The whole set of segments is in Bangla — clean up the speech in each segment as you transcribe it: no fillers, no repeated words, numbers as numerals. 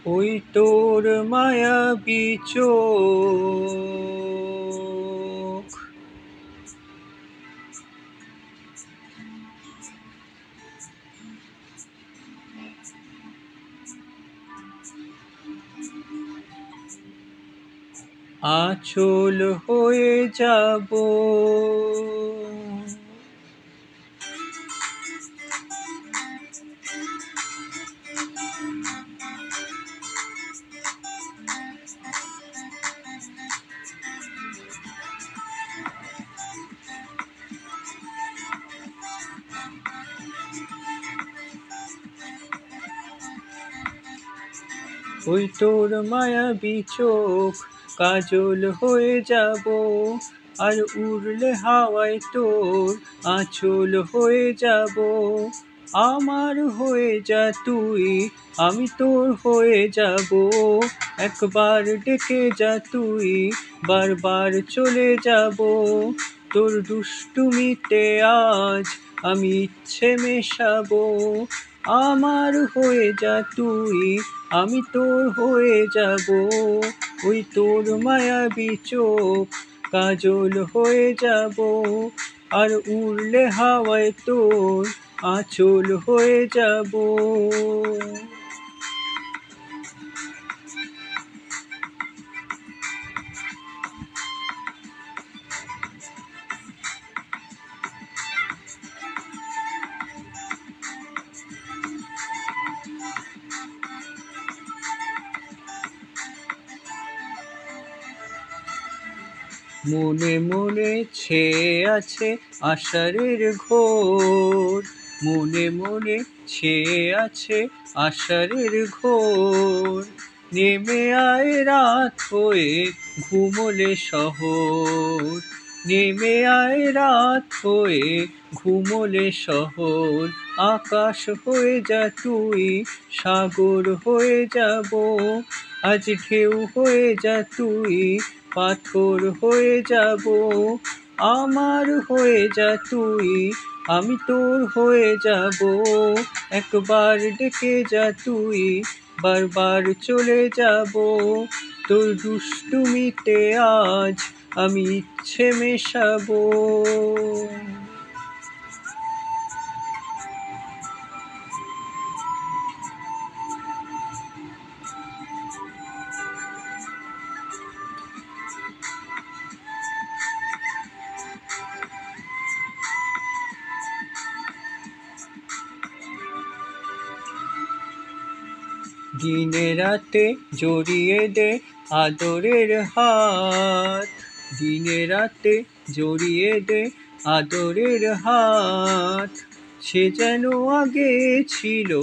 ওই তোর মায়াবী চোখ, আঁচল হয়ে যাব। ওই তোর মায়াবী চোখ, কাজল হয়ে যাব। আর উড়লে হাওয়ায় তোর আঁচল হয়ে যাব। আমার হয়ে যা তুই, আমি তোর হয়ে যাব। একবার ডেকে যা তুই, বারবার চলে যাব। তোর দুষ্টুমিতে আজ আমি ইচ্ছে মেশাবো। আমার হয়ে যা তুই, আমি তোর হয়ে যাব। ওই তোর মায়াবী চোখ, কাজল হয়ে যাব। আর উড়লে হাওয়ায় তোর আঁচল হয়ে যাব। মনে মনে ছেয়ে আছে আষাঢ়ের ঘোর। মনে মনে ছেয়ে আছে আষাঢ়ের ঘোর। নেমে আয় রাত হয়ে ঘুমোলে শহর। নেমে আয় রাত হয়ে ঘুমোলে শহর। আকাশ হয়ে যা তুই, সাগর হয়ে যাব। আজ ঢেউ হয়ে যা তুই, পাথর হয়ে যাব। আমার হয়ে যা তুই, আমি তোর হয়ে যাব। একবার ডেকে যা তুই, বারবার চলে যাব। তোর দুষ্টুমিতে আজ আমি ইচ্ছে মেশাবো। দিনে রাতে জড়িয়ে দে আদরের হাত। দিনে রাতে জড়িয়ে দে আদরের হাত। সে যেন আগে ছিল,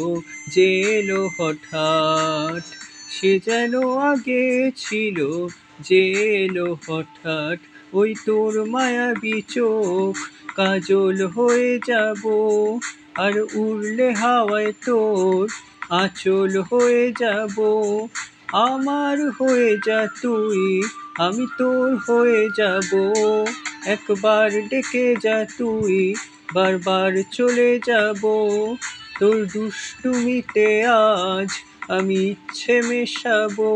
যে এলো হঠাৎ। সে যেন আগে ছিল, যে এলো হঠাৎ। ওই তোর মায়াবী চোখ, কাজল হয়ে যাব। আর উড়লে হাওয়ায় তোর আঁচল হয়ে যাব। আমার হয়ে যা তুই, আমি তোর হয়ে যাব। একবার ডেকে যা তুই, বারবার চলে যাব। তোর দুষ্টুমিতে আজ আমি ইচ্ছে মেশাবো।